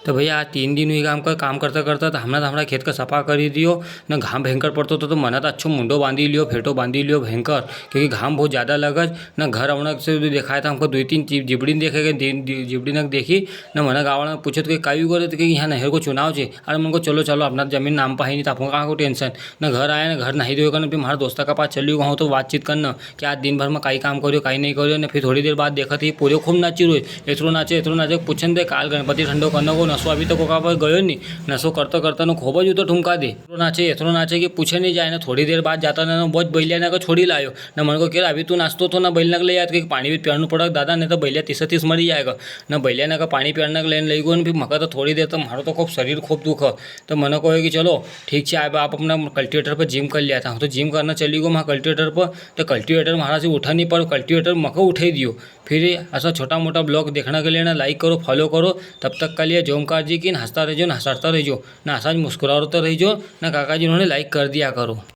तो भैया आज 3 दिन हुई काम करता करता तो हमारा खेत का सफा कर दियो न। घाम भयंकर पड़तो तो मन तो अच्छो मुंडो बांधी लियो, फेटो बांधी लियो भयंकर, क्योंकि घाम बहुत ज़्यादा लगत न। घर आवण से भी दिखाया था हमको 2-3 जिबड़ी देखे जिबड़ी नक देखी न। मन गाँव पूछे तो कायू करे तो कि यहाँ नहर को चुनाव है। अरे मन को चलो चलो अपना जमीन नाम पर है नहीं तो आपको कहाँ को टेंशन न। घर आया न, घर नहीं दे फिर हमारे दोस्त का पास चली वहाँ तो बातचीत करना कि आज दिन भर में कई काम करो कहीं नहीं करो न। फिर थोड़ी देर बाद देखा थी पूरे खूब नाची रोए, एतरो नाचे पूछन दे काल गणपति ठंडो करने को नशो अभी तक पर गयो नहीं। नशो करता करता नो खूब ज तो ठुमका दे, एतरो नाचे कि पूछे नहीं जाए ना। थोड़ी देर बाद जाता ना बहुत बैलिया ना छोड़ी लायो न। मन को कह अभी तू नाचतो तो ना बैल नक ले याद कि पानी भी पियानु पड़ा दादा, नहीं तो बैलिया 30 मरी जाएगा न। बैलिया ना का पानी पियाने लेने लई गो। फिर मका तो थोड़ी देर तो मारो तो खूब शरीर खूब दुख। तो मन को है कि चलो ठीक है आप अपना कल्टिवेटर पर जिम कर लिया था। तो जिम करना चली गो वहाँ कल्टिवेटर पर। तो कल्टिवेटर महारा से उठा नहीं पर कल्टिवेटर मको उठे दियो। फिर ऐसा छोटा मोटा ब्लॉग देखने के लिए ना लाइक करो, फॉलो करो। तब तक के लिए जोमकार जी की हंसता रहो ना, हंसता रहो ना, हंसा मुस्कुराता रहो ना। काका जी उन्होंने लाइक कर दिया करो।